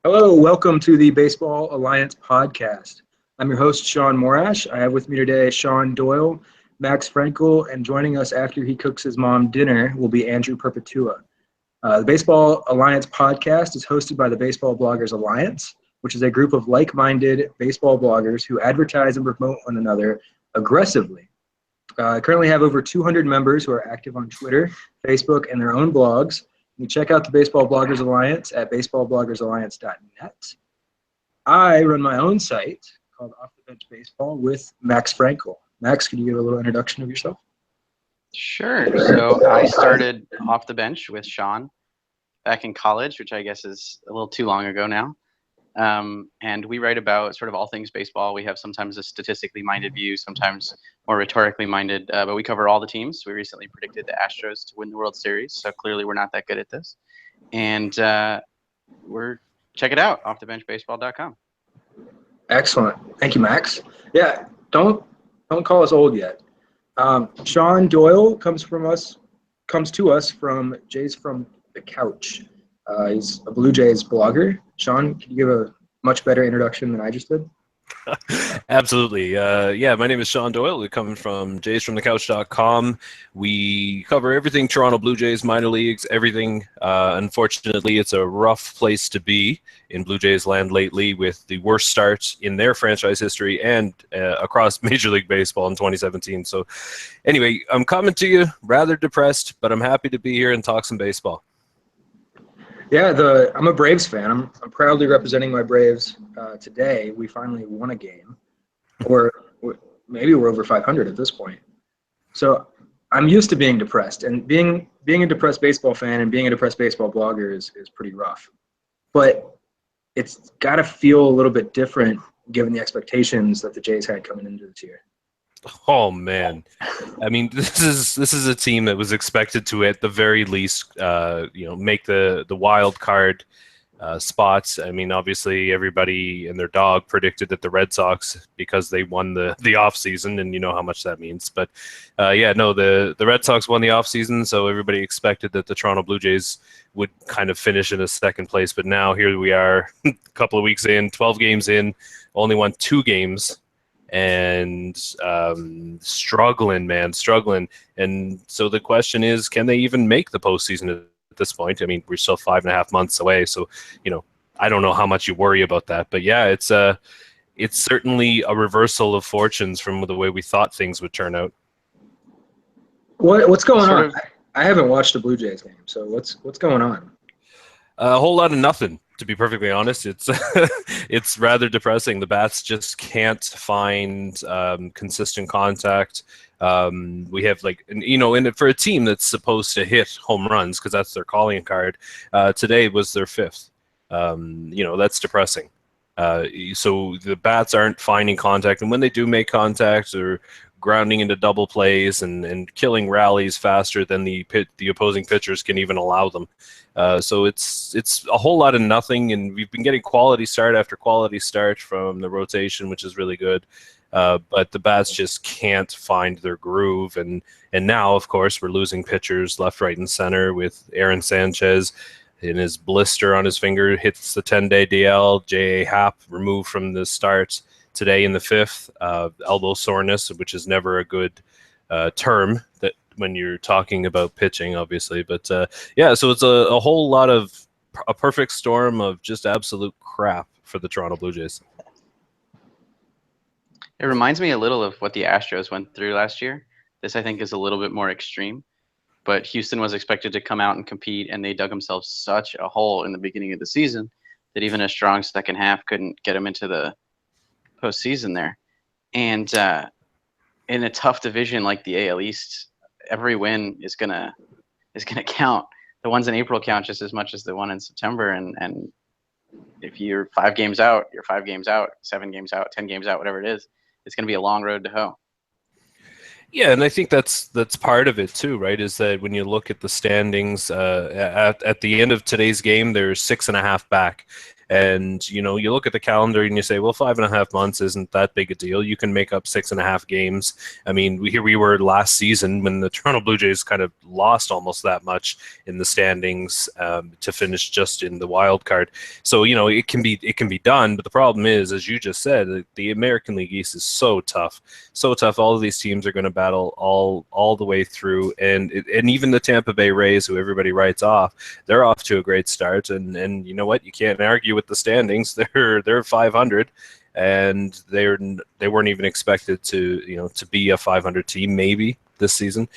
Hello, welcome to the Baseball Alliance podcast. I'm your host, Sean Morash. I have with me today Sean Doyle, Max Frankel, and joining us after he cooks his mom dinner will be Andrew Perpetua. The Baseball Alliance podcast is hosted by the Baseball Bloggers Alliance, which is a group of like-minded baseball bloggers who advertise and promote one another aggressively. I currently have over 200 members who are active on Twitter, Facebook, and their own blogs. You can check out the Baseball Bloggers Alliance at baseballbloggersalliance.net. I run my own site called Off the Bench Baseball with Max Frankel. Max, can you give a little introduction of yourself? Sure. So I started Off the Bench with Shawn back in college, which I guess is a little too long ago now. And we write about sort of all things baseball. We have sometimes a statistically minded view, sometimes more rhetorically minded, but we cover all the teams. We recently predicted the Astros to win the World Series, so clearly we're not that good at this. And check it out, offthebenchbaseball.com. Excellent. Thank you, Max. Yeah, don't call us old yet. Sean Doyle comes to us from Jays from the Couch. He's a Blue Jays blogger. Sean, can you give a much better introduction than I just did? Absolutely. My name is Sean Doyle. We come from jaysfromthecouch.com. We cover everything Toronto Blue Jays, minor leagues, everything. Unfortunately, it's a rough place to be in Blue Jays land lately with the worst start in their franchise history and across Major League Baseball in 2017. So anyway, I'm coming to you rather depressed, but I'm happy to be here and talk some baseball. Yeah, I'm a Braves fan. I'm proudly representing my Braves today. We finally won a game, or maybe we're over 500 at this point. So I'm used to being depressed, and being a depressed baseball fan and being a depressed baseball blogger is pretty rough. But it's got to feel a little bit different given the expectations that the Jays had coming into this year. Oh man, I mean, this is a team that was expected to, at the very least, make the wild card spots. I mean, obviously, everybody and their dog predicted that the Red Sox, because they won the off season, and you know how much that means. But the Red Sox won the off season, so everybody expected that the Toronto Blue Jays would kind of finish in a second place. But now here we are, a couple of weeks in, 12 games in, only won 2 games. And struggling. And so the question is, can they even make the postseason at this point? I mean, we're still 5.5 months away, so I don't know how much you worry about that. But yeah, it's certainly a reversal of fortunes from the way we thought things would turn out. What's going on? I haven't watched a Blue Jays game, so what's going on? A whole lot of nothing. To be perfectly honest, it's rather depressing. The bats just can't find consistent contact. We have for a team that's supposed to hit home runs because that's their calling card. Today was their 5th. That's depressing. So the bats aren't finding contact, and when they do make contact, they're grounding into double plays and killing rallies faster than the opposing pitchers can even allow them. So it's a whole lot of nothing, and we've been getting quality start after quality start from the rotation, which is really good. But the bats just can't find their groove, and now, of course, we're losing pitchers left, right, and center with Aaron Sanchez in his blister on his finger, hits the 10-day DL. J.A. Happ removed from the start today in the 5th, elbow soreness, which is never a good term that when you're talking about pitching, obviously. But so it's a whole lot of a perfect storm of just absolute crap for the Toronto Blue Jays. It reminds me a little of what the Astros went through last year. This, I think, is a little bit more extreme. But Houston was expected to come out and compete, and they dug themselves such a hole in the beginning of the season that even a strong second half couldn't get them into the postseason there. And in a tough division like the AL East, every win is gonna count. The ones in April count just as much as the one in September. And if you're 5 games out, you're 5 games out, 7 games out, 10 games out, whatever it is, it's gonna be a long road to hoe. Yeah, and I think that's part of it too, right? Is that when you look at the standings at the end of today's game, they're 6.5 back, And, you look at the calendar and you say, well, 5.5 months isn't that big a deal. You can make up 6.5 games. I mean, here we were last season when the Toronto Blue Jays kind of lost almost that much in the standings to finish just in the wild card. So, it can be done. But the problem is, as you just said, the American League East is so tough. So tough. All of these teams are going to battle all the way through. And even the Tampa Bay Rays, who everybody writes off, they're off to a great start. And you know what? You can't argue with the standings. They're 500, and they weren't even expected to be a 500 team maybe this season.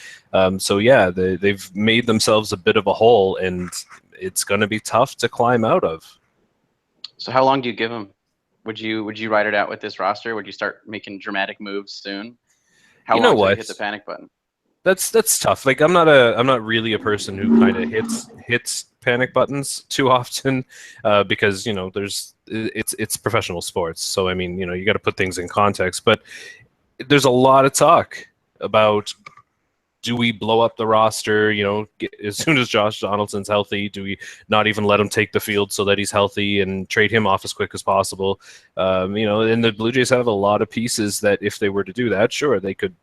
So yeah, they've made themselves a bit of a hole, and it's going to be tough to climb out of. So how long do you give them? Would you ride it out with this roster? Would you start making dramatic moves soon? How long till you hit the panic button? That's tough. Like I'm not really a person who kind of hits panic buttons too often, because it's professional sports. So I mean, you got to put things in context. But there's a lot of talk about, do we blow up the roster? As soon as Josh Donaldson's healthy, do we not even let him take the field so that he's healthy and trade him off as quick as possible? And the Blue Jays have a lot of pieces that if they were to do that, sure, they could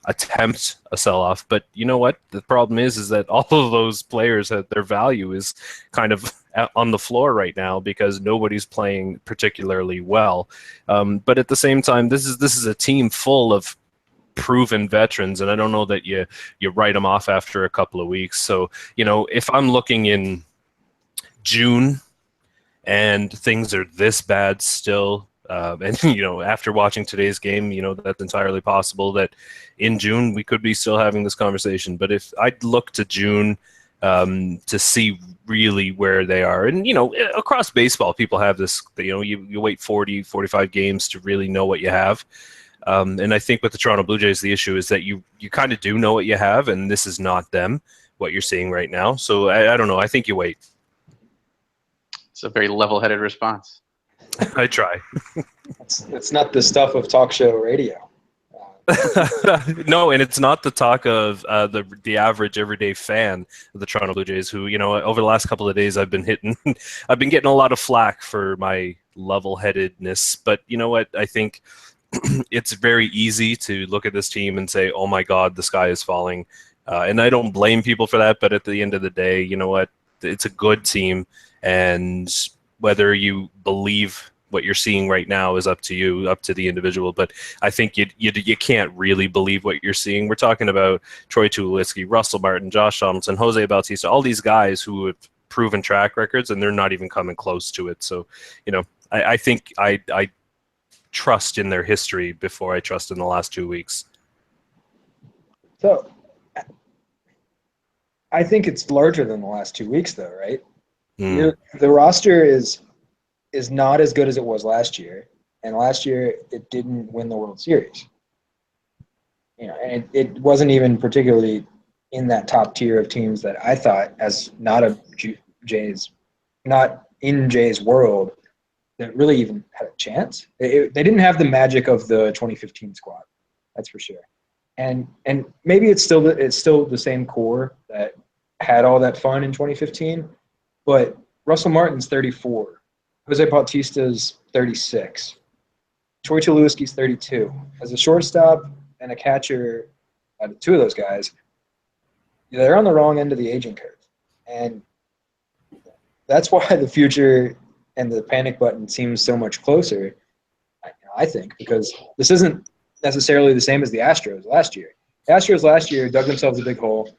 attempt a sell-off. But you know what? The problem is that all of those players, their value is kind of on the floor right now because nobody's playing particularly well. But at the same time, this is a team full of proven veterans, and I don't know that you write them off after a couple of weeks. So if I'm looking in June and things are this bad still, and after watching today's game, that's entirely possible that in June we could be still having this conversation. But if I'd look to June to see really where they are, and across baseball people have this, you wait 40, 45 games to really know what you have. And I think with the Toronto Blue Jays, the issue is that you kind of do know what you have, and this is not them, what you're seeing right now. So I don't know. I think you wait. It's a very level-headed response. I try. It's not the stuff of talk show radio. No, and it's not the talk of the average everyday fan of the Toronto Blue Jays, who over the last couple of days I've been getting a lot of flack for my level-headedness. But you know what? I think it's very easy to look at this team and say, oh my God, the sky is falling. And I don't blame people for that, but at the end of the day, you know what? It's a good team, and whether you believe what you're seeing right now is up to you, up to the individual. But I think you can't really believe what you're seeing. We're talking about Troy Tulowitzki, Russell Martin, Josh Donaldson, Jose Bautista, all these guys who have proven track records, and they're not even coming close to it. So, I think I trust in their history before I trust in the last 2 weeks. So I think it's larger than the last 2 weeks, though, right? The roster is not as good as it was last year, and last year it didn't win the World Series. And it wasn't even particularly in that top tier of teams that I thought, as not in Jay's world, that really even had a chance. They didn't have the magic of the 2015 squad, that's for sure. And maybe it's still the same core that had all that fun in 2015, but Russell Martin's 34, Jose Bautista's 36, Troy Tulowitzki's 32. As a shortstop and a catcher, two of those guys, they're on the wrong end of the aging curve, and that's why the future and the panic button seems so much closer, I think, because this isn't necessarily the same as the Astros last year. The Astros last year dug themselves a big hole,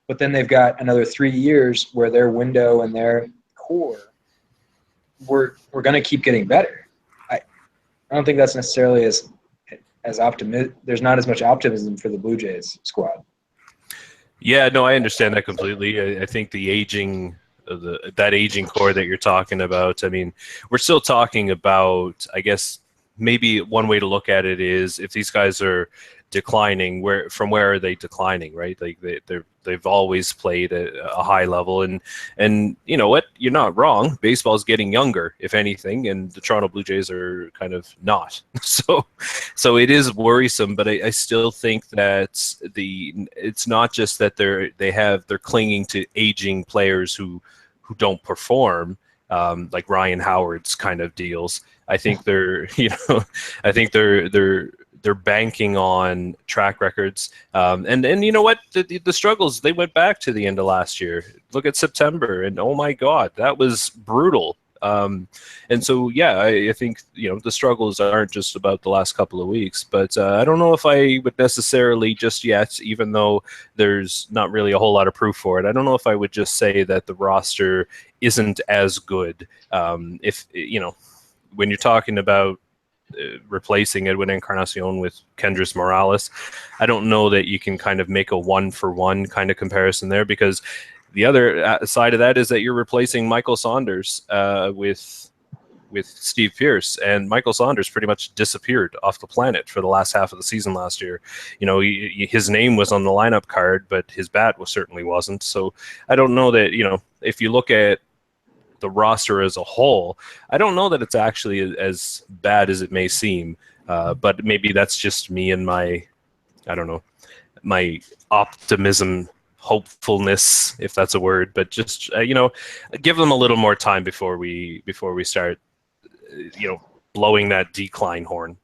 but then they've got another 3 years where their window and their core we're going to keep getting better. I don't think that's necessarily as optimistic. There's not as much optimism for the Blue Jays squad. Yeah, no, I understand that completely. I think the aging that aging core that you're talking about, I mean, we're still talking about, I guess, maybe one way to look at it is if these guys are declining, where are they declining, right? Like they've always played at a high level, and you know what? You're not wrong. Baseball's getting younger, if anything, and the Toronto Blue Jays are kind of not. So it is worrisome, but I still think that it's not just that they're clinging to aging players who don't perform. like Ryan Howard's kind of deals. I think they're, I think they're banking on track records. And you know what? The struggles, they went back to the end of last year. Look at September, and oh my God, that was brutal. And so, yeah, I think, the struggles aren't just about the last couple of weeks, but I don't know if I would necessarily just yet, even though there's not really a whole lot of proof for it, I don't know if I would just say that the roster isn't as good. If, when you're talking about replacing Edwin Encarnacion with Kendrys Morales, I don't know that you can kind of make a one-for-one kind of comparison there, because the other side of that is that you're replacing Michael Saunders with Steve Pearce, and Michael Saunders pretty much disappeared off the planet for the last half of the season last year. His name was on the lineup card, but his bat certainly wasn't. So I don't know that, if you look at the roster as a whole, I don't know that it's actually as bad as it may seem. But maybe that's just me and my optimism, hopefulness, if that's a word. But just give them a little more time before we start blowing that decline horn.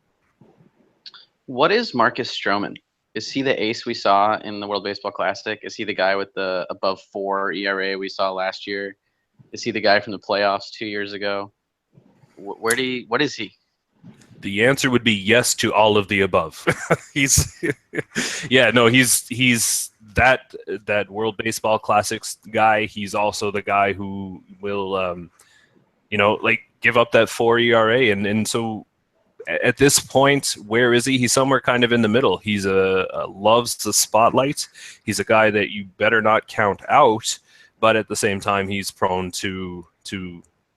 What is Marcus Stroman? Is he the ace we saw in the World Baseball Classic? Is he the guy with the above 4 ERA we saw last year? Is he the guy from the playoffs 2 years ago? What is he? The answer would be yes to all of the above. He's that World Baseball Classics guy. He's also the guy who will, give up that 4 ERA. And so at this point, where is he? He's somewhere kind of in the middle. He's loves the spotlight. He's a guy that you better not count out, but at the same time, he's prone to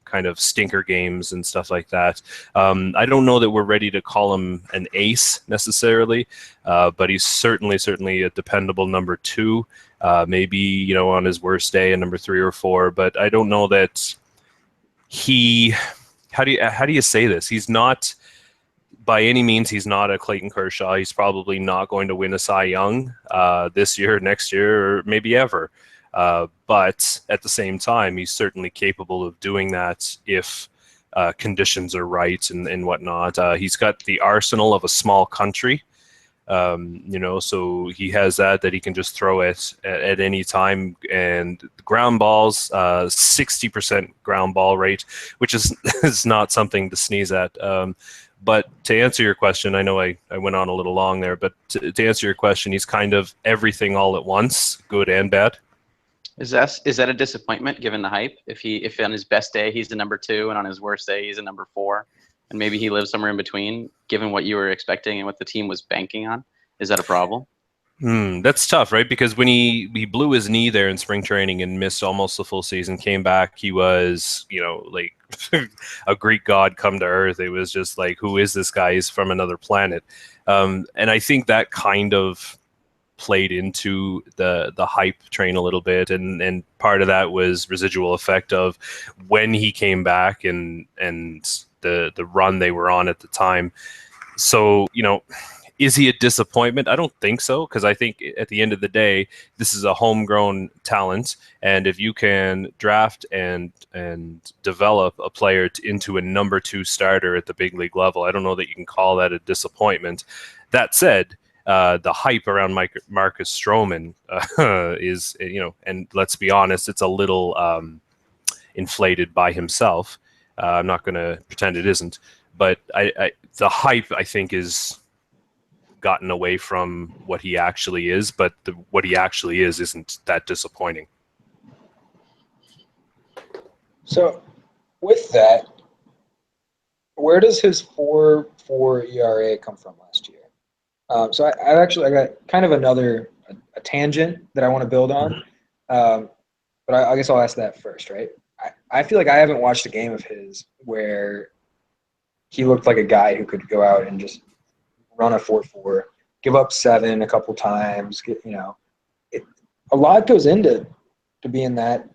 kind of stinker games and stuff like that. I don't know that we're ready to call him an ace necessarily, but he's certainly a dependable number 2. Maybe on his worst day a number 3 or 4. But I don't know that he. How do you say this? He's not. By any means, he's not a Clayton Kershaw. He's probably not going to win a Cy Young this year, next year, or maybe ever. But at the same time, he's certainly capable of doing that if conditions are right and whatnot. He's got the arsenal of a small country, so he has that he can just throw it at any time. And ground balls, 60% ground ball rate, which is not something to sneeze at. But to answer your question, I know I went on a little long there, but to answer your question, he's kind of everything all at once, good and bad. Is that a disappointment given the hype? If on his best day he's the number 2 and on his worst day he's a number 4, and maybe he lives somewhere in between, given what you were expecting and what the team was banking on, is that a problem? That's tough, right? Because when he blew his knee there in spring training and missed almost the full season, came back, he was, like a Greek god come to earth. It was just like, who is this guy? He's from another planet. And I think that kind of played into the hype train a little bit. And part of that was residual effect of when he came back and the run they were on at the time. So, is he a disappointment? I don't think so, because I think at the end of the day, this is a homegrown talent, and if you can draft and develop a player into a number 2 starter at the big league level, I don't know that you can call that a disappointment. That said, the hype around Marcus Stroman is, and let's be honest, it's a little inflated by himself. I'm not going to pretend it isn't, but the hype, I think, is gotten away from what he actually is, but what he actually is isn't that disappointing. So with that, where does his 4.4 ERA come from last year? So I got kind of a tangent that I want to build on, but I guess I'll ask that first, right? I feel like I haven't watched a game of his where he looked like a guy who could go out and just run a 4.4, give up 7 a couple times. A lot goes into being that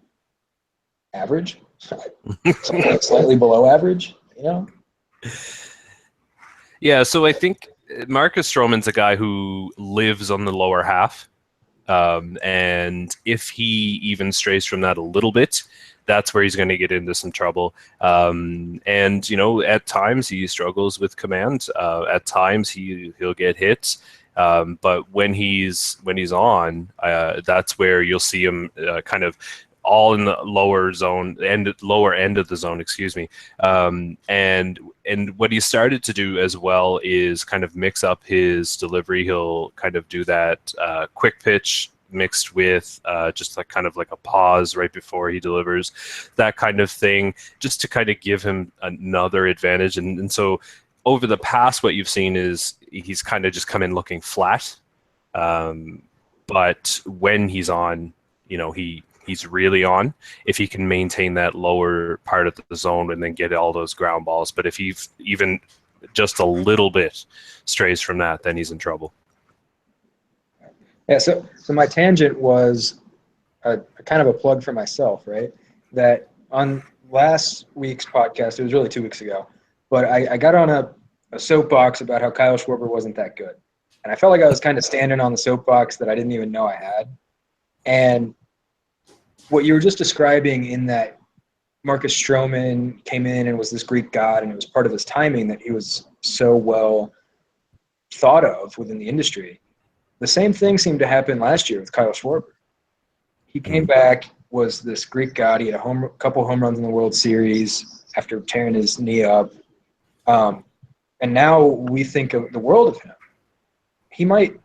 average, something like slightly below average. Yeah, so I think Marcus Stroman's a guy who lives on the lower half, and if he even strays from that a little bit, that's where he's going to get into some trouble. And at times he struggles with command. At times he'll get hits. But when he's on, that's where you'll see him kind of all in the lower end of the zone, excuse me. And what he started to do as well is kind of mix up his delivery. He'll kind of do that quick pitch mixed with just like kind of like a pause right before he delivers, that kind of thing, just to kind of give him another advantage. And so over the past, what you've seen is he's kind of just come in looking flat. But when he's on, he's really on if he can maintain that lower part of the zone and then get all those ground balls. But if he even just a little bit strays from that, then he's in trouble. Yeah, so my tangent was a kind of a plug for myself, right? That on last week's podcast, it was really 2 weeks ago, but I got on a soapbox about how Kyle Schwarber wasn't that good. And I felt like I was kind of standing on the soapbox that I didn't even know I had. And what you were just describing in that Marcus Stroman came in and was this Greek god, and it was part of his timing that he was so well thought of within the industry. The same thing seemed to happen last year with Kyle Schwarber. He came back, was this Greek god. He had a couple home runs in the World Series after tearing his knee up. And now we think of the world of him. He might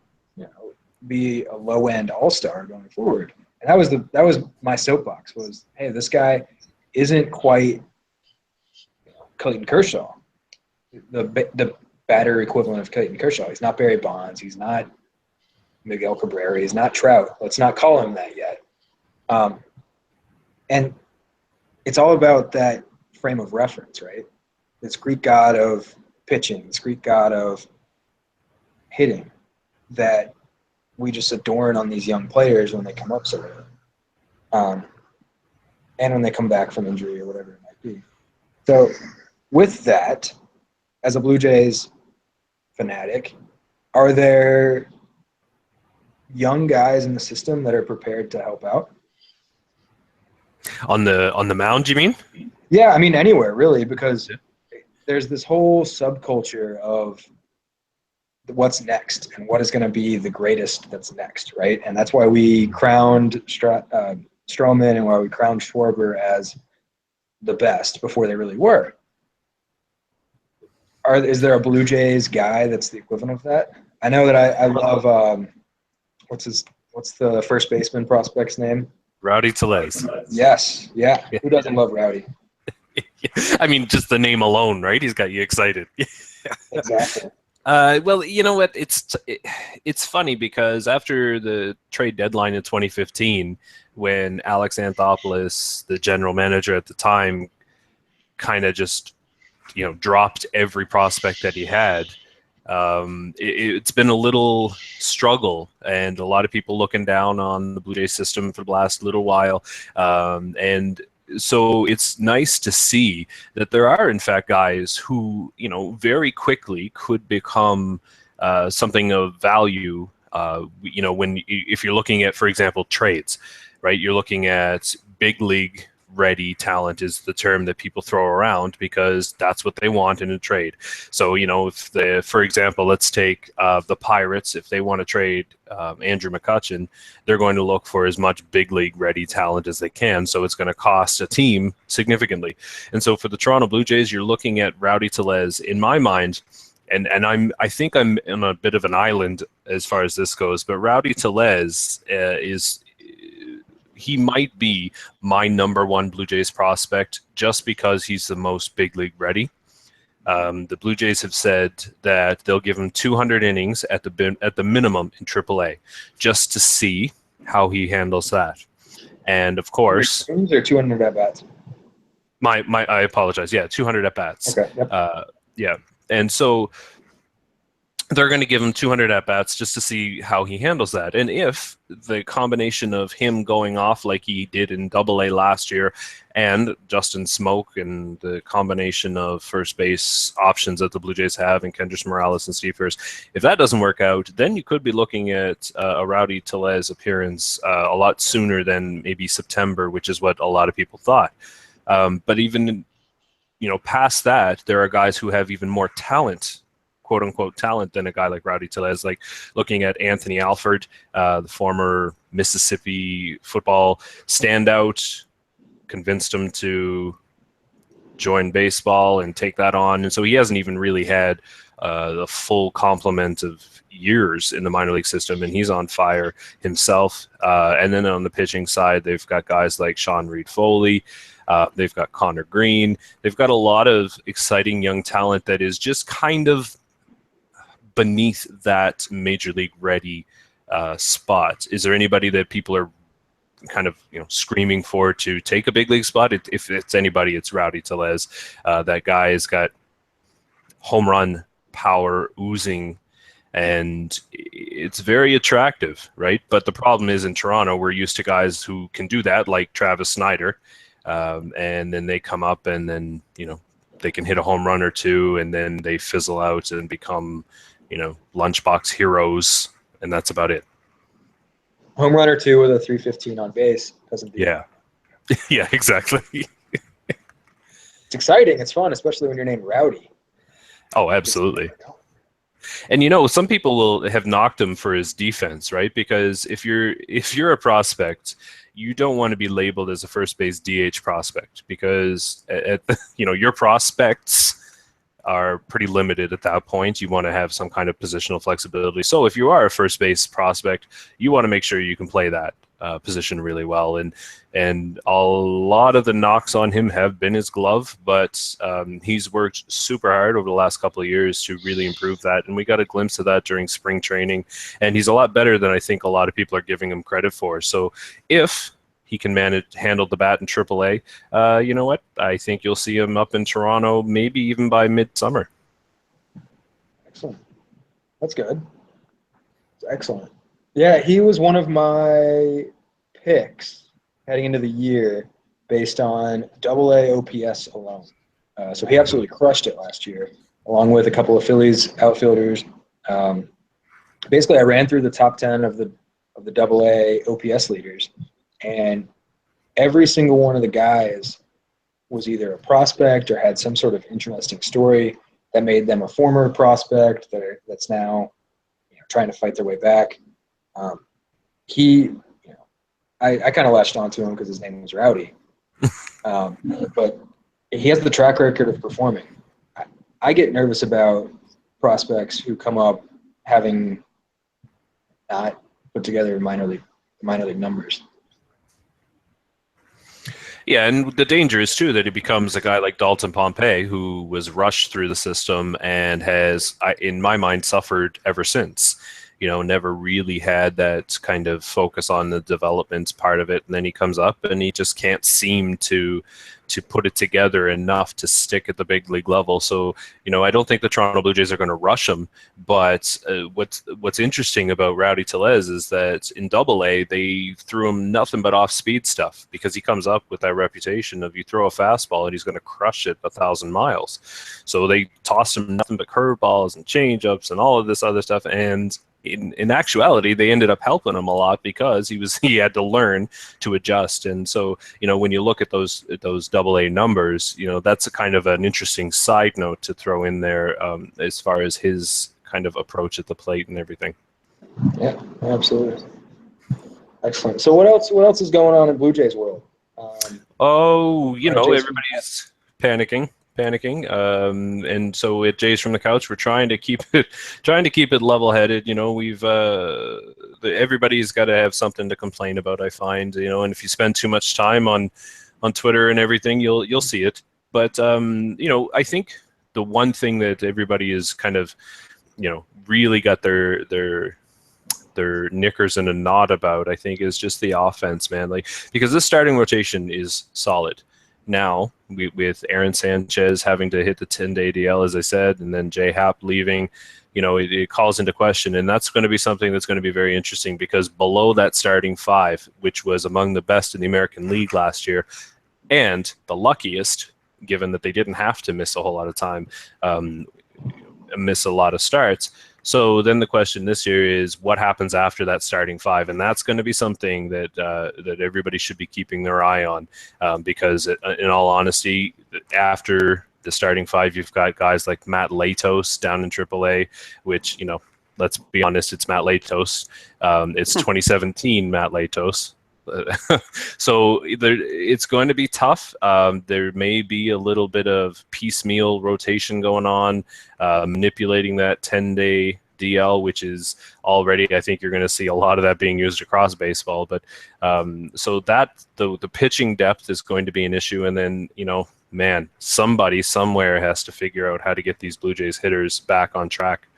be a low-end all-star going forward. And that was my soapbox was, hey, this guy isn't quite Clayton Kershaw, the batter equivalent of Clayton Kershaw. He's not Barry Bonds. He's not Miguel Cabrera. He's not Trout. Let's not call him that yet. And it's all about that frame of reference, right? This Greek god of pitching, this Greek god of hitting that we just adorn on these young players when they come up so early. And when they come back from injury or whatever it might be. So with that, as a Blue Jays fanatic, are there young guys in the system that are prepared to help out? On the mound, you mean? Yeah, I mean anywhere really, because there's this whole subculture of what's next and what is going to be the greatest that's next, right? And that's why we crowned Stroman and why we crowned Schwarber as the best before they really were. Is there a Blue Jays guy that's the equivalent of that? I know that I love what's the first baseman prospect's name? Rowdy Tellez. Yes, yeah. Who doesn't love Rowdy? I mean, just the name alone, right? He's got you excited. Exactly. Well, you know what? It's funny because after the trade deadline in 2015, when Alex Anthopoulos, the general manager at the time, kind of just dropped every prospect that he had, it's been a little struggle, and a lot of people looking down on the Blue Jays system for the last little while, and so it's nice to see that there are, in fact, guys who, very quickly could become something of value. If you're looking at, for example, trades, right? You're looking at big league ready talent is the term that people throw around because that's what they want in a trade. So, for example, let's take the Pirates. If they want to trade Andrew McCutchen, they're going to look for as much big league ready talent as they can. So it's going to cost a team significantly. And so for the Toronto Blue Jays, you're looking at Rowdy Tellez, in my mind, and I think I'm on a bit of an island as far as this goes, but Rowdy Tellez he might be my number one Blue Jays prospect just because he's the most big league ready. The Blue Jays have said that they'll give him 200 innings at the minimum in AAA just to see how he handles that. And of course, innings or 200 at bats. I apologize. Yeah, 200 at bats. Okay. Yep. Yeah, and so they're going to give him 200 at-bats just to see how he handles that. And if the combination of him going off like he did in Double-A last year and Justin Smoke and the combination of first base options that the Blue Jays have in Kendrys Morales and Steve Pearce, if that doesn't work out, then you could be looking at a Rowdy Tellez appearance a lot sooner than maybe September, which is what a lot of people thought. But even, past that, there are guys who have even more talent, quote unquote talent, than a guy like Rowdy Tellez. Like looking at Anthony Alford, the former Mississippi football standout, convinced him to join baseball and take that on. And so he hasn't even really had the full complement of years in the minor league system, and he's on fire himself. And then on the pitching side, they've got guys like Sean Reed-Foley. They've got Connor Green. They've got a lot of exciting young talent that is just kind of beneath that major league ready spot. Is there anybody that people are kind of screaming for to take a big league spot? If it's anybody, it's Rowdy Tellez. That guy has got home run power oozing, and it's very attractive, right? But the problem is in Toronto, we're used to guys who can do that, like Travis Snyder, and then they come up and then they can hit a home run or two, and then they fizzle out and become lunchbox heroes, and that's about it. Home run or two with a 315 on base doesn't. Yeah, yeah, exactly. It's exciting. It's fun, especially when you're named Rowdy. Oh, absolutely. And some people will have knocked him for his defense, right? Because if you're a prospect, you don't want to be labeled as a first base DH prospect, because your prospects are pretty limited at that point. You want to have some kind of positional flexibility. So if you are a first base prospect, you want to make sure you can play that position really well. And a lot of the knocks on him have been his glove, but he's worked super hard over the last couple of years to really improve that. And we got a glimpse of that during spring training. And he's a lot better than I think a lot of people are giving him credit for. So if he can handle the bat in AAA, you know what? I think you'll see him up in Toronto, maybe even by midsummer. Excellent. That's good. That's excellent. Yeah, he was one of my picks heading into the year based on AA OPS alone. So he absolutely crushed it last year, along with a couple of Phillies outfielders. Basically, I ran through the top 10 of the AA OPS leaders, and every single one of the guys was either a prospect or had some sort of interesting story that made them a former prospect that's now trying to fight their way back. I kind of latched onto him because his name was Rowdy, but he has the track record of performing. I get nervous about prospects who come up having not put together minor league numbers. Yeah, and the danger is, too, that he becomes a guy like Dalton Pompey, who was rushed through the system and has, in my mind, suffered ever since. Never really had that kind of focus on the development part of it. And then he comes up and he just can't seem to put it together enough to stick at the big league level. So, I don't think the Toronto Blue Jays are going to rush him. But what's interesting about Rowdy Tellez is that in AA, they threw him nothing but off-speed stuff, because he comes up with that reputation of you throw a fastball and he's going to crush it 1,000 miles. So they tossed him nothing but curveballs and changeups and all of this other stuff. And in actuality, they ended up helping him a lot because he had to learn to adjust. And so, when you look at those AA numbers, that's a kind of an interesting side note to throw in there as far as his kind of approach at the plate and everything. Yeah, absolutely. Excellent. So what else is going on in Blue Jays world? Everybody's panicking. And so at Jays from the Couch, we're trying to keep it level-headed. Everybody's got to have something to complain about, I find. And if you spend too much time on Twitter and everything, you'll see it. But I think the one thing that everybody is kind of really got their knickers in a knot about, I think, is just the offense, man. Because this starting rotation is solid. Now, with Aaron Sanchez having to hit the 10-day DL, as I said, and then J-Hap leaving, it calls into question. And that's going to be something that's going to be very interesting, because below that starting five, which was among the best in the American League last year, and the luckiest, given that they didn't have to miss a whole lot of time, miss a lot of starts. So then the question this year is, what happens after that starting five? And that's going to be something that that everybody should be keeping their eye on, because in all honesty, after the starting five, you've got guys like Matt Latos down in AAA, which, let's be honest, it's Matt Latos. It's 2017 Matt Latos. So it's going to be tough. There may be a little bit of piecemeal rotation going on, manipulating that 10-day DL, which is already, I think you're going to see a lot of that being used across baseball. But so that the pitching depth is going to be an issue. And then, man, somebody somewhere has to figure out how to get these Blue Jays hitters back on track.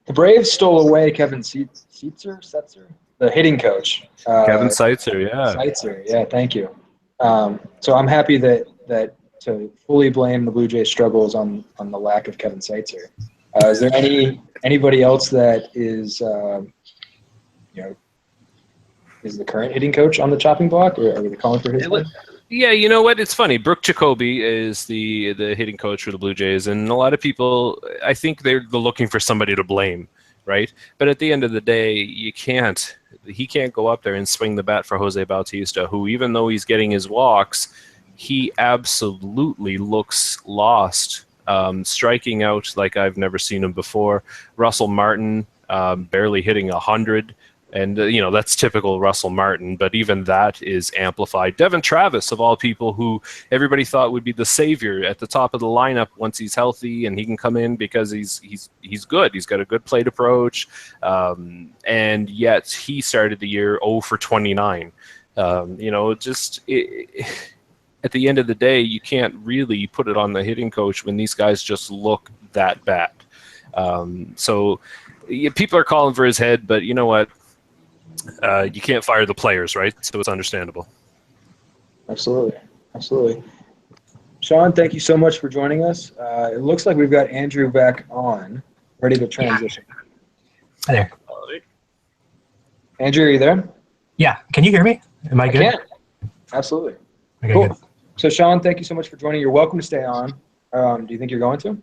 The Braves stole away Kevin Setzer, the hitting coach. Kevin Seitzer, yeah. Seitzer, yeah, thank you. So I'm happy that to fully blame the Blue Jays' struggles on the lack of Kevin Seitzer. Is there anybody else that is is the current hitting coach on the chopping block, or are we calling for his name? Yeah, you know what? It's funny. Brooke Jacoby is the hitting coach for the Blue Jays, and a lot of people, I think they're looking for somebody to blame, right? But at the end of the day, he can't go up there and swing the bat for Jose Bautista, who, even though he's getting his walks, he absolutely looks lost, striking out like I've never seen him before. Russell Martin barely hitting 100. And, that's typical Russell Martin, but even that is amplified. Devin Travis, of all people, who everybody thought would be the savior at the top of the lineup once he's healthy and he can come in because he's good. He's got a good plate approach, and yet he started the year 0 for 29. At the end of the day, you can't really put it on the hitting coach when these guys just look that bad. People are calling for his head, but you know what? You can't fire the players, right? So it's understandable. Absolutely. Shawn, thank you so much for joining us. It looks like we've got Andrew back on, ready to transition. Hi there. Andrew, are you there? Yeah. Can you hear me? Am I good? I can. Absolutely. Okay, cool. Good. So, Shawn, thank you so much for joining. You're welcome to stay on. Do you think you're going to?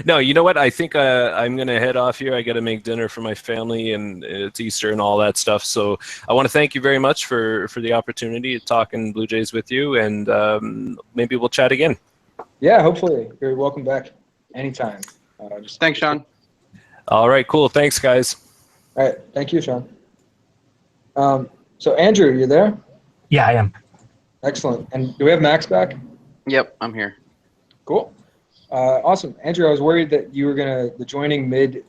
No, you know what? I think I'm going to head off here. I got to make dinner for my family, and it's Easter and all that stuff. So I want to thank you very much for the opportunity of talking Blue Jays with you, and maybe we'll chat again. Yeah, hopefully. You're welcome back anytime. Thanks, Shawn. All right, cool. Thanks, guys. All right. Thank you, Shawn. So, Andrew, you there? Yeah, I am. Excellent. And do we have Max back? Yep, I'm here. Cool. Awesome. Andrew, I was worried that you were the joining mid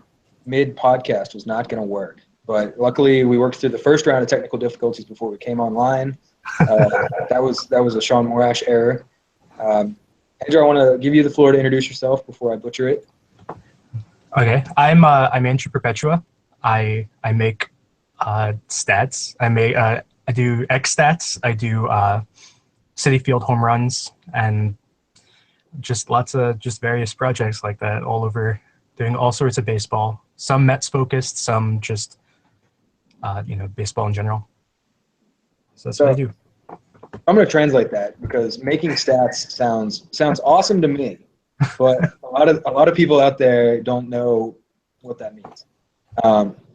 podcast was not gonna work, but luckily we worked through the first round of technical difficulties before we came online. That was a Sean Morash error. Andrew, I want to give you the floor to introduce yourself before I butcher it. Okay, I'm Andrew Perpetua. I make stats. I do xStats. I do City Field home runs and just lots of various projects like that all over, doing all sorts of baseball. Some Mets focused, some just baseball in general. So that's what I do. I'm going to translate that because making stats sounds awesome to me, but a lot of people out there don't know what that means.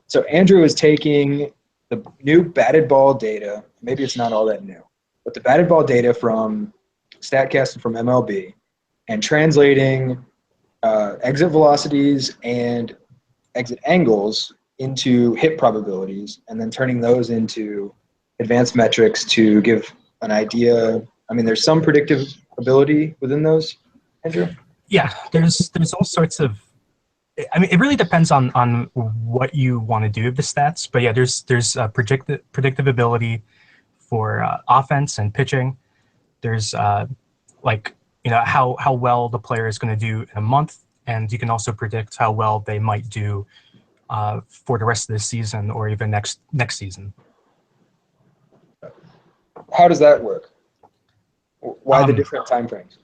So Andrew is taking the new batted ball data. Maybe it's not all that new, but the batted ball data from StatCast and from MLB, and translating exit velocities and exit angles into hit probabilities, and then turning those into advanced metrics to give an idea. I mean, there's some predictive ability within those, Andrew? Yeah, there's all sorts of. I mean, it really depends on what you want to do with the stats. But yeah, there's predictive ability for offense and pitching. There's how well the player is going to do in a month, and you can also predict how well they might do for the rest of the season or even next season. How does that work? Why the different time frames?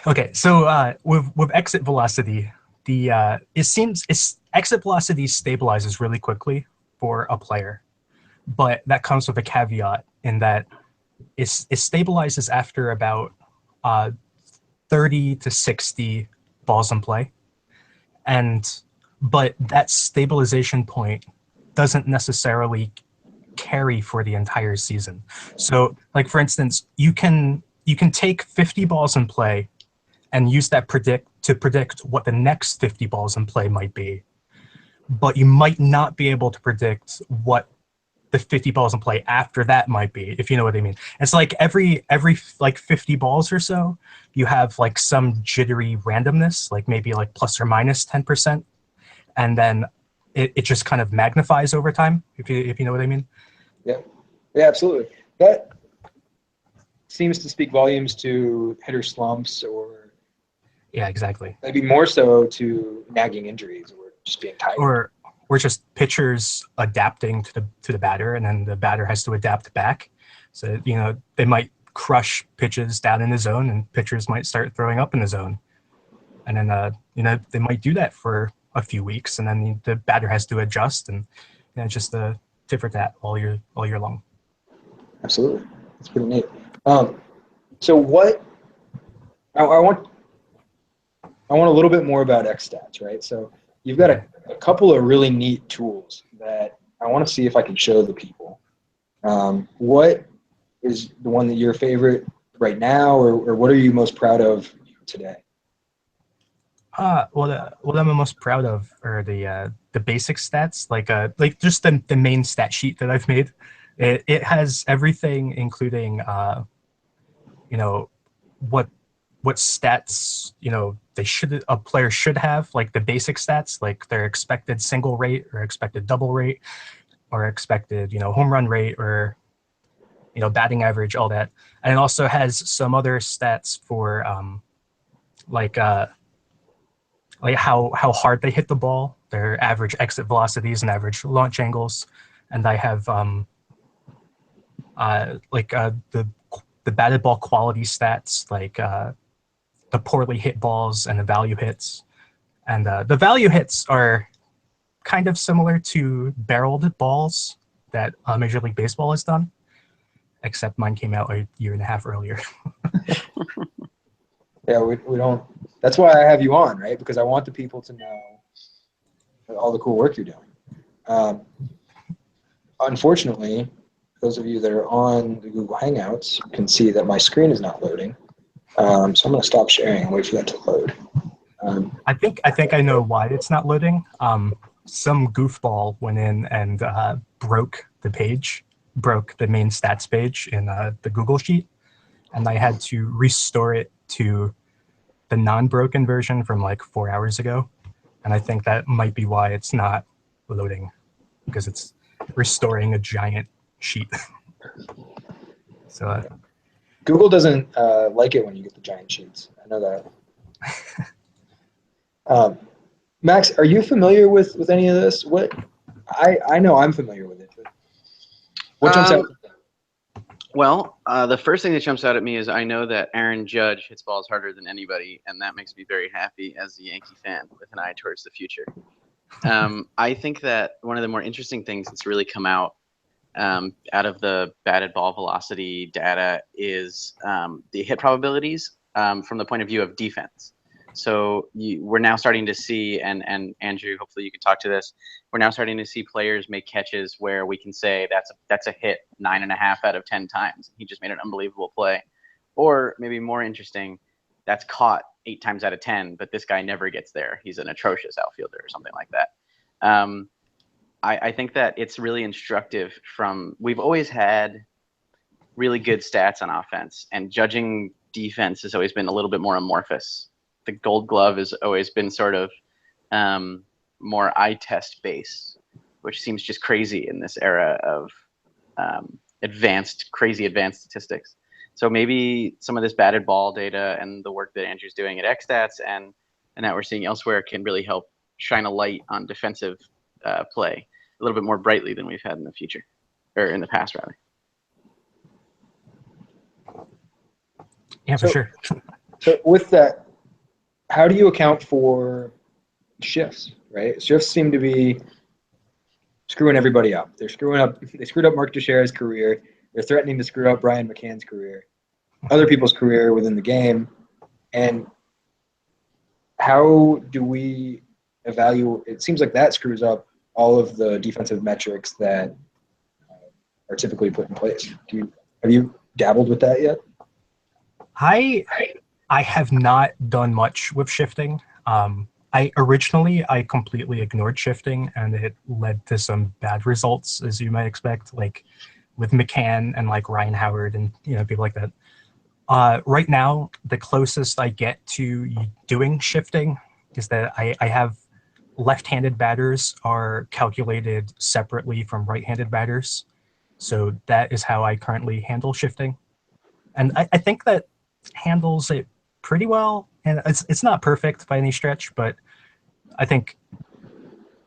Okay, so with exit velocity, it seems exit velocity stabilizes really quickly for a player, but that comes with a caveat in that it stabilizes after about 30 to 60 balls in play, but that stabilization point doesn't necessarily carry for the entire season. So, like for instance, you can take 50 balls in play and use that to predict what the next 50 balls in play might be, but you might not be able to predict what the 50 balls in play after that might be, if you know what I mean. It's like every like 50 balls or so, you have like some jittery randomness, like maybe like plus or minus 10%, and then it just kind of magnifies over time, if you know what I mean. Yeah, yeah, absolutely. That seems to speak volumes to hitter slumps, or Yeah, exactly. maybe more so to nagging injuries or just being tired. Or just pitchers adapting to the batter, and then the batter has to adapt back. So they might crush pitches down in the zone, and pitchers might start throwing up in the zone, and then they might do that for a few weeks, and then the batter has to adjust, and just tit for tat all year long. Absolutely, that's pretty neat. So what I want a little bit more about xStats, right? So you've got a couple of really neat tools that I want to see if I can show the people. What is the one that your favorite right now, or what are you most proud of today? What I'm most proud of are the basic stats, like just the main stat sheet that I've made. It has everything, including what stats a player should have, like the basic stats, like their expected single rate or expected double rate or expected home run rate or batting average, all that. And it also has some other stats for like how hard they hit the ball, their average exit velocities and average launch angles. And I have the batted ball quality stats, like the poorly hit balls and the value hits. And the value hits are kind of similar to barreled balls that Major League Baseball has done, except mine came out a year and a half earlier. Yeah, we don't. That's why I have you on, right? Because I want the people to know all the cool work you're doing. Unfortunately, those of you that are on the Google Hangouts can see that my screen is not loading. So I'm going to stop sharing and wait for that to load. I think I know why it's not loading. Some goofball went in and broke the main stats page in the Google Sheet, and I had to restore it to the non-broken version from like 4 hours ago. And I think that might be why it's not loading, because it's restoring a giant sheet. So Google doesn't like it when you get the giant sheets. I know that. Max, are you familiar with any of this? What I know I'm familiar with it. But what jumps out? Well, the first thing that jumps out at me is I know that Aaron Judge hits balls harder than anybody, and that makes me very happy as a Yankee fan with an eye towards the future. I think that one of the more interesting things that's really come out of the batted ball velocity data is the hit probabilities from the point of view of defense. So we're now starting to see, and Andrew, hopefully you can talk to this. We're now starting to see players make catches where we can say that's a hit 9.5 out of 10 times. He just made an unbelievable play. Or maybe more interesting, that's caught 8 times out of 10, but this guy never gets there. He's an atrocious outfielder or something like that. I think that it's really instructive. We've always had really good stats on offense, and judging defense has always been a little bit more amorphous. The Gold Glove has always been sort of more eye test based, which seems just crazy in this era of crazy advanced statistics. So maybe some of this batted ball data and the work that Andrew's doing at xStats and that we're seeing elsewhere can really help shine a light on defensive play a little bit more brightly than we've had in the future, or in the past, rather. Yeah, for sure. So with that, how do you account for shifts, right? Shifts seem to be screwing everybody up. They're screwing up. They screwed up Mark Teixeira's career. They're threatening to screw up Brian McCann's career, other people's career within the game. And how do we evaluate? It seems like that screws up all of the defensive metrics that are typically put in place. Have you dabbled with that yet? I have not done much with shifting. I completely ignored shifting, and it led to some bad results, as you might expect, like with McCann and like Ryan Howard and people like that. Right now, the closest I get to doing shifting is that I have left-handed batters are calculated separately from right-handed batters. So that is how I currently handle shifting. And I think that handles it pretty well. And it's not perfect by any stretch, but I think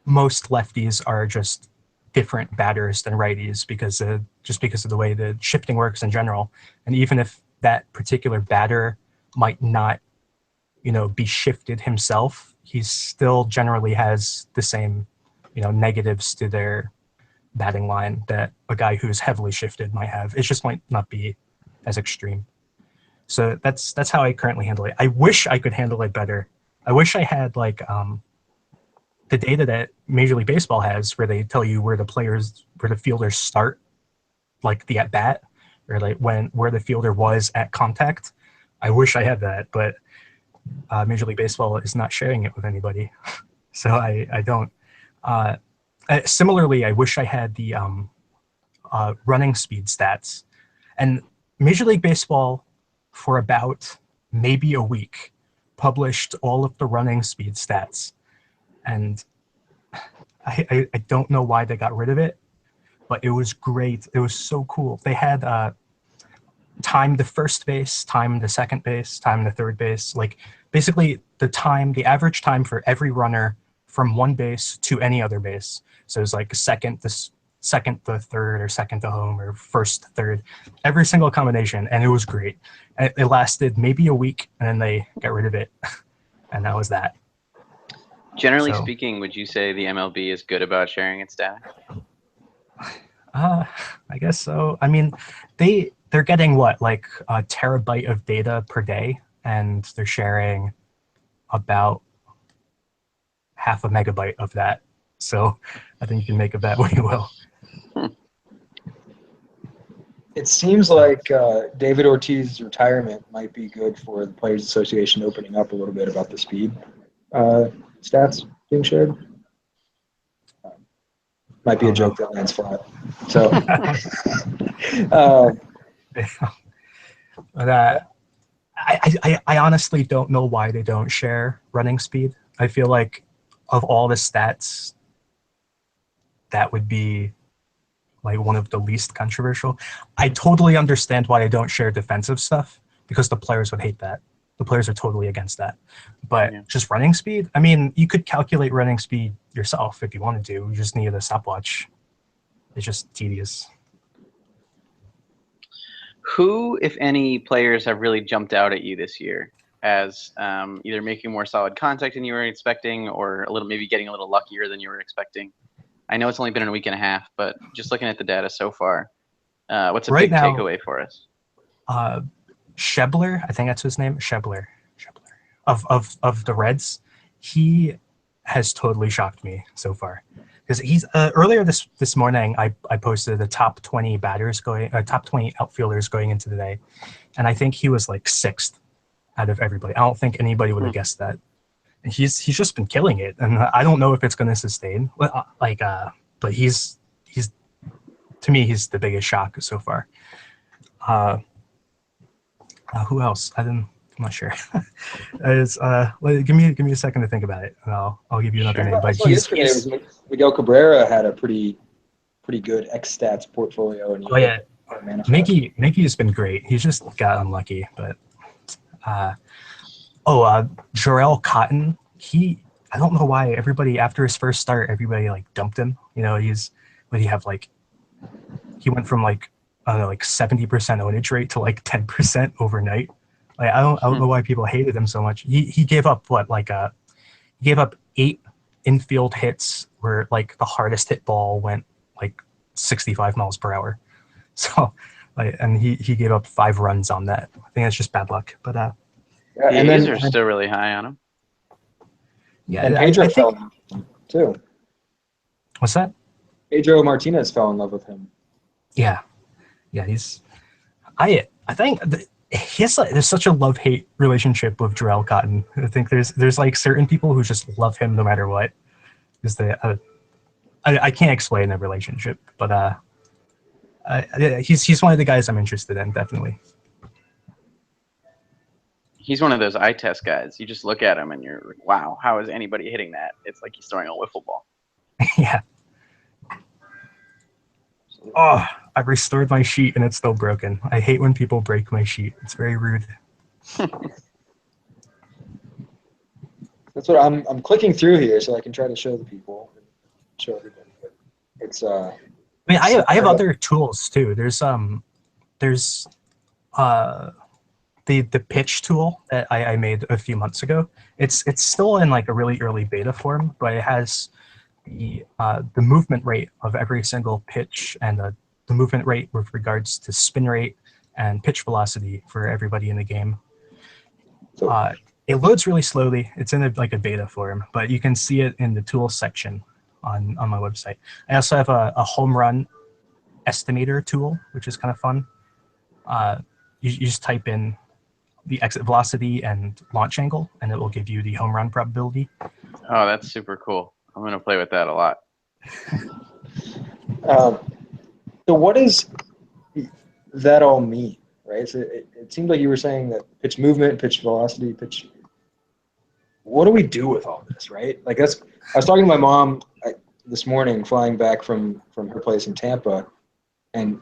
most lefties are just different batters than righties because of the way the shifting works in general. And even if that particular batter might not, be shifted himself, he still generally has the same, negatives to their batting line that a guy who's heavily shifted might have. It just might not be as extreme. So that's how I currently handle it. I wish I could handle it better. I wish I had like the data that Major League Baseball has, where they tell you where the fielders start, like the at bat, or like where the fielder was at contact. I wish I had that, but Major League Baseball is not sharing it with anybody, so I don't. Similarly, I wish I had the running speed stats, and Major League Baseball, for about maybe a week, published all of the running speed stats, and I don't know why they got rid of it, but it was great. It was so cool. They had time to first base, time to second base, time to third base, like basically the average time for every runner from one base to any other base. So it was like second to third, or second to home, or first to third, every single combination, and it was great. And it lasted maybe a week, and then they got rid of it, and that was that. Generally speaking, would you say the MLB is good about sharing its data? I guess so. I mean, they're getting like a terabyte of data per day, and they're sharing about half a megabyte of that. So I think you can make of that what you will. It seems like David Ortiz's retirement might be good for the Players Association opening up a little bit about the speed stats being shared. Might be a joke that lands flat. So, but I honestly don't know why they don't share running speed. I feel like of all the stats, that would be like one of the least controversial. I totally understand why they don't share defensive stuff, because the players would hate that. The players are totally against that. But just running speed, I mean, you could calculate running speed yourself if you wanted to. You just need a stopwatch. It's just tedious. Who, if any, players have really jumped out at you this year as either making more solid contact than you were expecting, or maybe getting a little luckier than you were expecting? I know it's only been a week and a half, but just looking at the data so far, what's a big takeaway for us? Schebler, I think that's his name, Schebler of the Reds. He has totally shocked me so far, because he's earlier this morning I posted the top 20 top 20 outfielders going into the day, and I think he was like 6th out of everybody. I don't think anybody would have guessed that. And he's just been killing it, and I don't know if it's going to sustain. But he's to me, he's the biggest shock so far. Who else? I'm not sure. Give me a second to think about it, and I'll give you another name. But yesterday was Miguel Cabrera had a pretty good xStats portfolio. And Mickey has been great. He's just got unlucky, but Jarrell Cotton. I don't know why everybody after his first start, everybody like dumped him. He went from like 70% ownage rate to like 10% overnight. Like I don't know why people hated him so much. He gave up he gave up 8 infield hits where like the hardest hit ball went like 65 miles per hour. So like, and he gave up 5 runs on that. I think that's just bad luck. But Yeah, The and A's then are still really high on him. yeah, and I Pedro think fell in love with him too. what's that? Pedro Martinez fell in love with him. Yeah, he's I think there's such a love-hate relationship with Jarrell Cotton. I think there's like certain people who just love him no matter what. Is the I can't explain the relationship, but he's one of the guys I'm interested in, definitely. He's one of those eye test guys. You just look at him and you're like, wow, how is anybody hitting that? It's like he's throwing a wiffle ball. Yeah. Oh, I've restored my sheet and it's still broken. I hate when people break my sheet. It's very rude. That's what I'm clicking through here so I can try to show the people and show everybody. But it's I mean, I have other tools too. There's the pitch tool that I made a few months ago. It's still in like a really early beta form, but it has the movement rate of every single pitch and the movement rate with regards to spin rate and pitch velocity for everybody in the game. It loads really slowly. It's in like a beta form, but you can see it in the tools section on my website. I also have a home run estimator tool, which is kind of fun. You just type in the exit velocity and launch angle, and it will give you the home run probability. Oh, that's super cool. I'm going to play with that a lot. So what does that all mean, right? So it seemed like you were saying that pitch movement, pitch velocity, pitch. What do we do with all this, right? Like I was talking to my mom this morning, flying back from her place in Tampa, and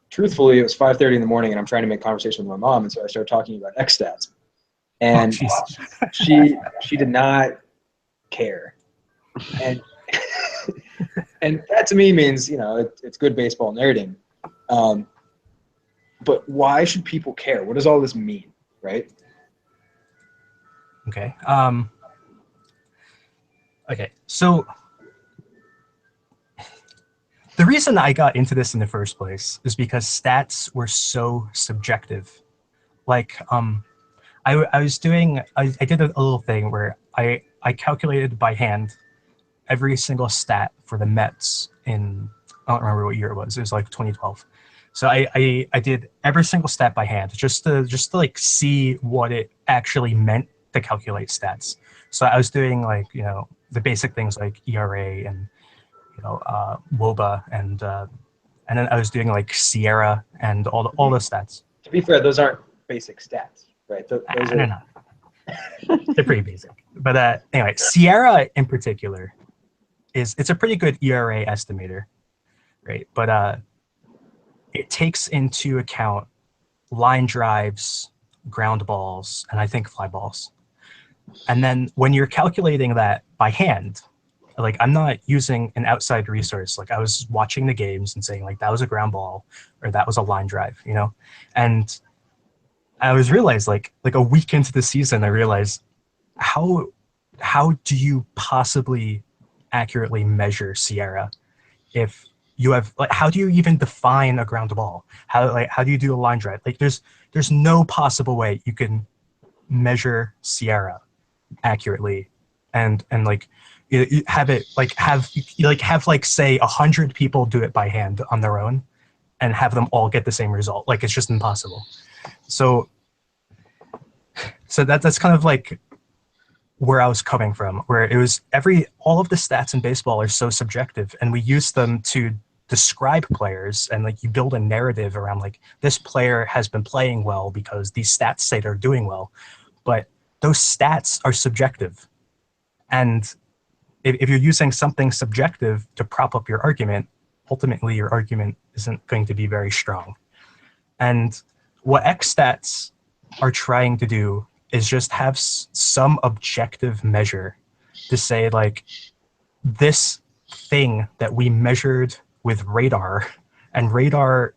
truthfully, it was 5:30 in the morning, and I'm trying to make conversation with my mom, and so I started talking about xStats, and she did not care, and and that to me means it's good baseball nerding, but why should people care? What does all this mean, right? Okay. Okay. So the reason I got into this in the first place is because stats were so subjective. Like, I did a little thing where I calculated by hand every single stat for the Mets in, I don't remember what year it was like 2012. So I did every single stat by hand just to like see what it actually meant to calculate stats. So I was doing like, the basic things like ERA and WOBA and then I was doing like Sierra and all the stats. To be fair, those aren't basic stats, right? Those are not. They're pretty basic. But anyway, Sierra in particular it's a pretty good ERA estimator, right? But it takes into account line drives, ground balls, and I think fly balls. And then when you're calculating that by hand, like I'm not using an outside resource. Like I was watching the games and saying like that was a ground ball or that was a line drive, And I was realized like a week into the season, I realized how do you possibly accurately measure Sierra if you have like how do you even define a ground ball? How do you do a line drive? Like there's no possible way you can measure Sierra accurately and like you have it like have like say 100 people do it by hand on their own and have them all get the same result. Like it's just impossible. So that's kind of like where I was coming from, where it was all of the stats in baseball are so subjective and we use them to describe players and like you build a narrative around like this player has been playing well because these stats say they're doing well, but those stats are subjective. And if you're using something subjective to prop up your argument, ultimately your argument isn't going to be very strong. And what xStats are trying to do is just have some objective measure to say like this thing that we measured with radar, and radar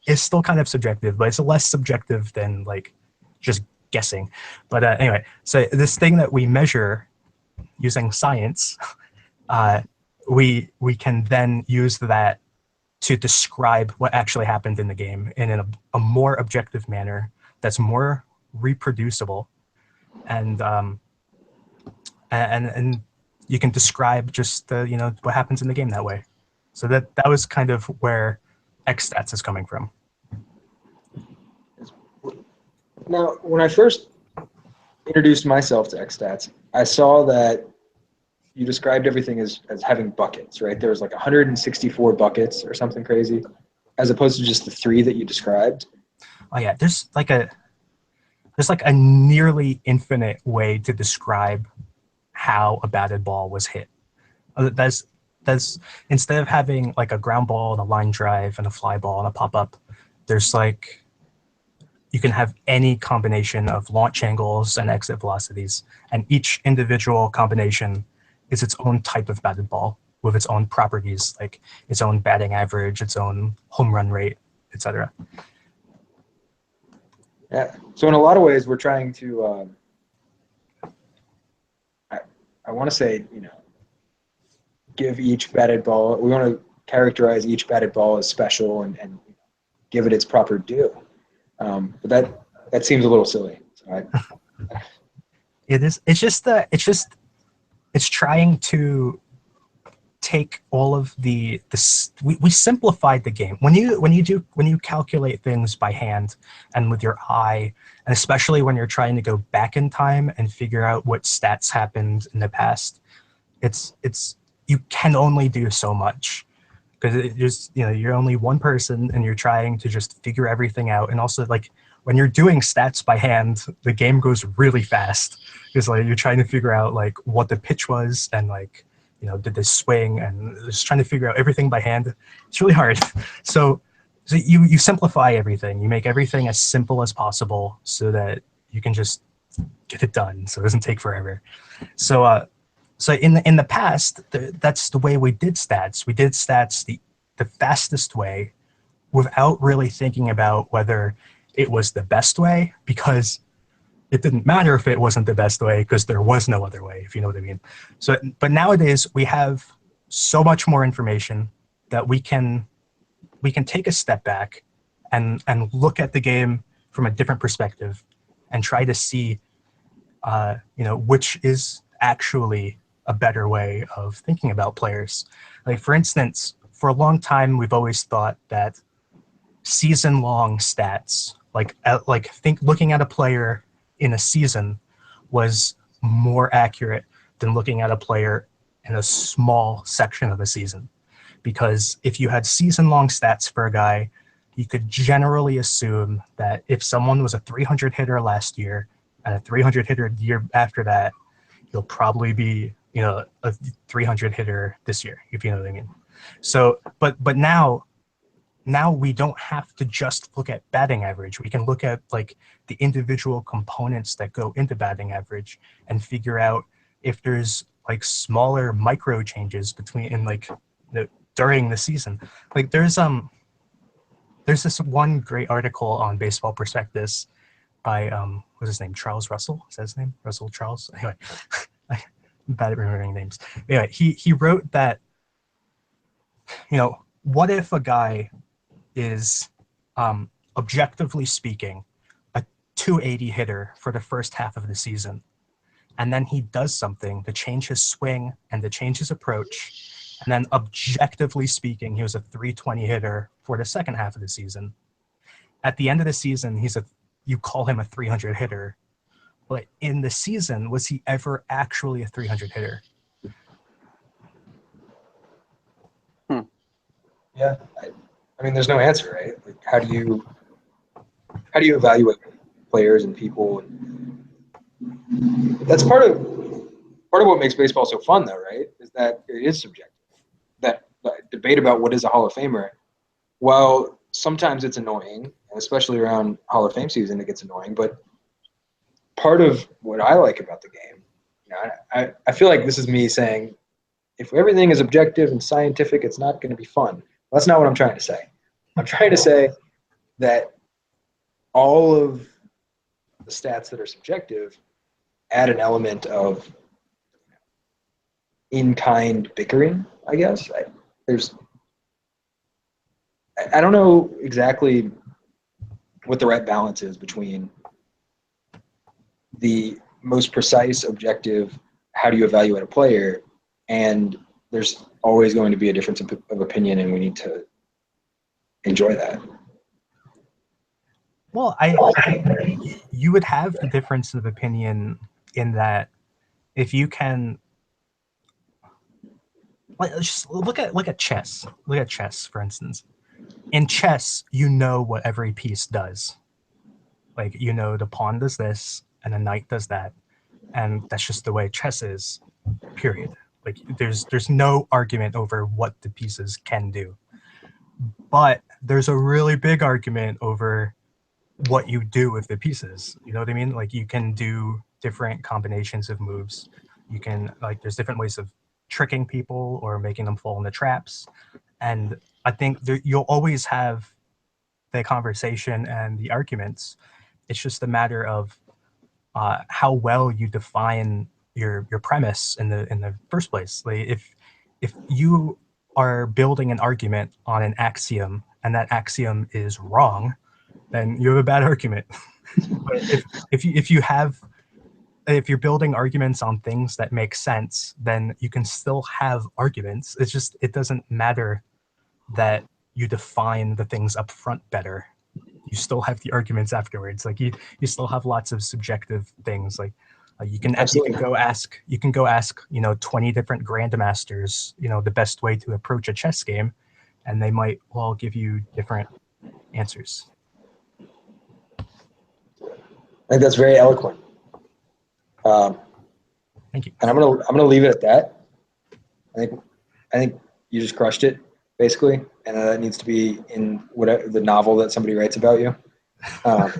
is still kind of subjective, but it's less subjective than like just guessing. But anyway, so this thing that we measure using science, we can then use that to describe what actually happened in the game in a more objective manner that's more reproducible, and you can describe just what happens in the game that way. So that was kind of where xStats is coming from. Now, when I first introduced myself to xStats, I saw that you described everything as having buckets, right? There was like 164 buckets or something crazy, as opposed to just the 3 that you described. Oh yeah, there's like a nearly infinite way to describe how a batted ball was hit. That's instead of having like a ground ball and a line drive and a fly ball and a pop up, there's like, you can have any combination of launch angles and exit velocities, and each individual combination is its own type of batted ball with its own properties, like its own batting average, its own home run rate, etc. Yeah. So in a lot of ways, we're trying to, I want to say, give each batted ball, we want to characterize each batted ball as special and give it its proper due. But that seems a little silly. So It is. It's trying to take all of we simplified the game. When you calculate things by hand and with your eye, and especially when you're trying to go back in time and figure out what stats happened in the past, it's you can only do so much, because you're only one person and you're trying to just figure everything out. And also, like, when you're doing stats by hand, the game goes really fast, because like you're trying to figure out like what the pitch was and like, did this swing, and just trying to figure out everything by hand. It's really hard. So you simplify everything. You make everything as simple as possible so that you can just get it done, so it doesn't take forever. So in the past, that's the way we did stats. We did stats the fastest way, without really thinking about whether it was the best way, because it didn't matter if it wasn't the best way, because there was no other way, if you know what I mean. So, but nowadays we have so much more information that we can take a step back and look at the game from a different perspective and try to see, which is actually a better way of thinking about players. Like, for instance, for a long time, we've always thought that season-long stats, looking at a player in a season, was more accurate than looking at a player in a small section of a season. Because if you had season-long stats for a guy, you could generally assume that if someone was a 300 hitter last year and a 300 hitter the year after that, he'll probably be a 300 hitter this year, if you know what I mean. So, but now we don't have to just look at batting average. We can look at like the individual components that go into batting average and figure out if there's like smaller micro changes during the season. Like there's this one great article on Baseball Prospectus by what's his name? Charles Russell? Is that his name? Russell Charles? Anyway, I'm bad at remembering names. Anyway, he wrote that, what if a guy is, objectively speaking, a 280 hitter for the first half of the season, and then he does something to change his swing and to change his approach, and then objectively speaking, he was a 320 hitter for the second half of the season. At the end of the season, you call him a 300 hitter, but in the season, was he ever actually a 300 hitter? Yeah, I mean, there's no answer, right? Like, how do you evaluate players and people? That's part of what makes baseball so fun, though, right? Is that it is subjective. That debate about what is a Hall of Famer, while sometimes it's annoying, and especially around Hall of Fame season, it gets annoying. But part of what I like about the game, I feel like this is me saying, if everything is objective and scientific, it's not going to be fun. Well, that's not what I'm trying to say. I'm trying to say that all of the stats that are subjective add an element of in-kind bickering, I guess. I don't know exactly what the right balance is between the most precise, objective, how do you evaluate a player, and there's always going to be a difference of opinion, and we need to enjoy that. Well, you would have the difference of opinion in that if you can, like, just look at chess. Look at chess, for instance. In chess, you know what every piece does. Like, you know, the pawn does this and the knight does that, and that's just the way chess is. Period. Like, there's no argument over what the pieces can do. But there's a really big argument over what you do with the pieces. You know what I mean? Like, you can do different combinations of moves. You can, like, there's different ways of tricking people or making them fall into traps. And I think you'll always have the conversation and the arguments. It's just a matter of how well you define your premise in the first place. Like, if you are building an argument on an axiom and that axiom is wrong, then you have a bad argument. But if you're building arguments on things that make sense, then you can still have arguments. It's just, it doesn't matter that you define the things up front better. You still have the arguments afterwards. Like, you still have lots of subjective things. Like, you can go ask 20 different grandmasters, the best way to approach a chess game, and they might all give you different answers. I think that's very eloquent. Thank you. And I'm gonna leave it at that. I think you just crushed it, basically, and that needs to be in whatever the novel that somebody writes about you. I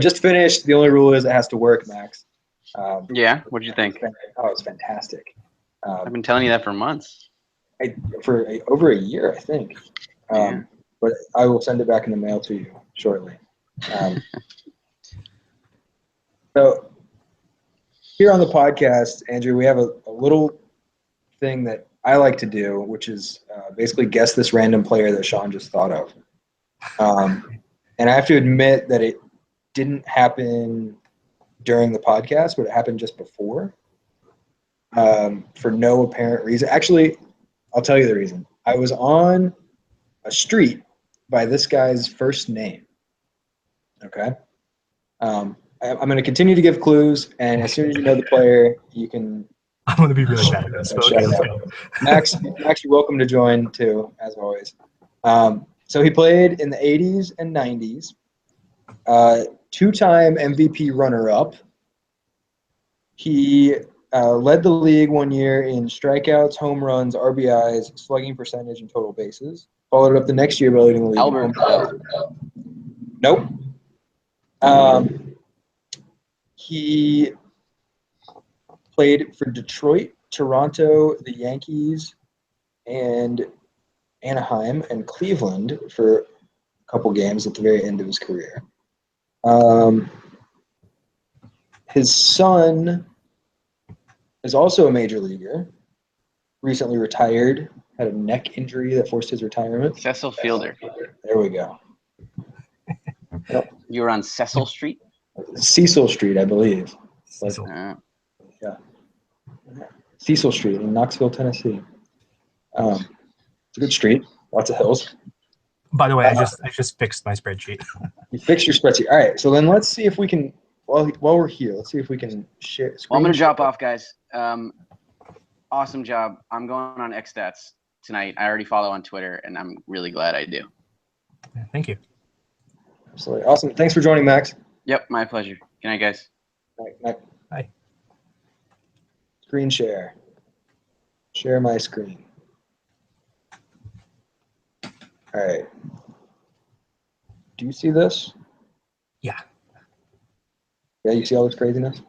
just finished. The only rule is it has to work, Max. Yeah, what'd you think? Oh, it's fantastic. I've been telling you that for months. For over a year, I think. Yeah. But I will send it back in the mail to you shortly. So here on the podcast, Andrew, we have a little thing that I like to do, which is basically guess this random player that Shawn just thought of. And I have to admit that it didn't happen during the podcast, but it happened just before for no apparent reason. Actually, I'll tell you the reason. I was on a street by this guy's first name. Okay? I'm going to continue to give clues, and as soon as you know the player, you can. I'm going to be really bad at this. Okay, let's go. Max, you're welcome to join too, as always. So he played in the 80s and 90s. Two-time MVP runner-up. He led the league one year in strikeouts, home runs, RBIs, slugging percentage, and total bases. Followed it up the next year by leading the league. Albert. Nope. He played for Detroit, Toronto, the Yankees, and Anaheim and Cleveland for a couple games at the very end of his career. His son is also a major leaguer, recently retired, had a neck injury that forced his retirement. Cecil Fielder. There we go. You were on Cecil Street? Cecil Street, I believe. Cecil. Yeah. Cecil Street in Knoxville, Tennessee. It's a good street. Lots of hills. By the way, I just fixed my spreadsheet. You fixed your spreadsheet. All right. So then let's see if we can, while we're here, let's see if we can share. Well, I'm going to drop off, guys. Awesome job. I'm going on xStats tonight. I already follow on Twitter, and I'm really glad I do. Yeah, thank you. Absolutely. Awesome. Thanks for joining, Max. Yep, my pleasure. Good night, guys. Night. Bye. Screen share. Share my screen. All right. Do you see this? Yeah. Yeah, you see all this craziness?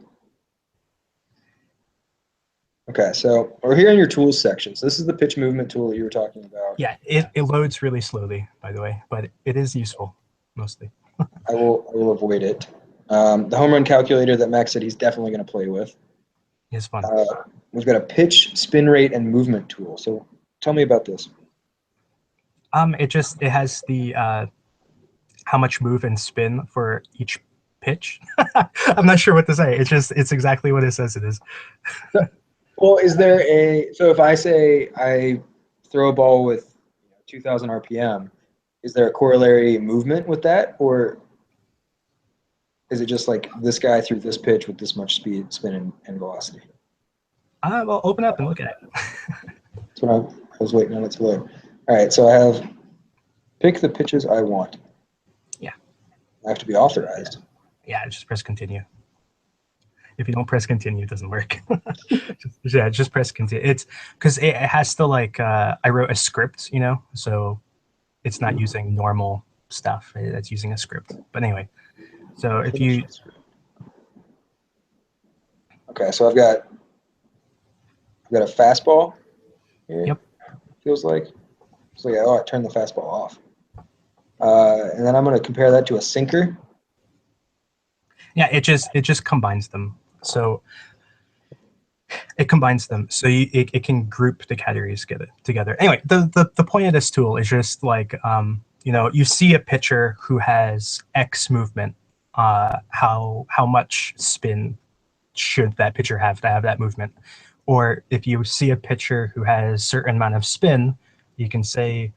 Okay, so we're here in your tools section. So this is the pitch movement tool that you were talking about. Yeah, it loads really slowly, by the way, but it is useful, mostly. I will avoid it. The home run calculator that Max said he's definitely going to play with. It's fun. We've got a pitch, spin rate, and movement tool. So tell me about this. It has the how much move and spin for each pitch. I'm not sure what to say. It's exactly what it says it is. Well, so if I say I throw a ball with 2,000 RPM, is there a corollary movement with that, or is it just like this guy threw this pitch with this much speed, spin, and velocity? Well, open up and look at it. That's what I was waiting on it to load. All right, so I have pick the pitches I want. Yeah. I have to be authorized. Yeah, just press continue. If you don't press continue, it doesn't work. just press continue. It's because it has to I wrote a script, so it's not using normal stuff. It's using a script. But anyway, so if you so I've got a fastball here. Yep. Feels like. So yeah, I turned the fastball off. And then I'm going to compare that to a sinker. Yeah, it just combines them. So it combines them. So it can group the categories together. Anyway, the point of this tool is just you see a pitcher who has X movement. How much spin should that pitcher have to have that movement? Or if you see a pitcher who has a certain amount of spin, you can say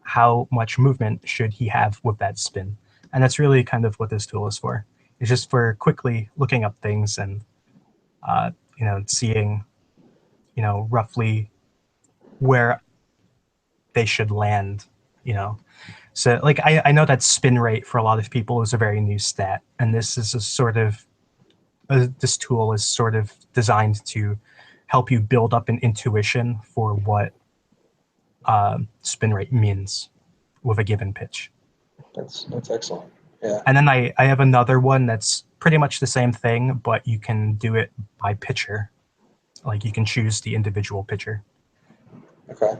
how much movement should he have with that spin. And that's really kind of what this tool is for. It's just for quickly looking up things and seeing roughly where they should land. So I know that spin rate for a lot of people is a very new stat, and this is this tool is sort of designed to help you build up an intuition for what spin rate means with a given pitch. That's excellent. Yeah. And then I have another one that's pretty much the same thing, but you can do it by pitcher. Like you can choose the individual pitcher. Okay.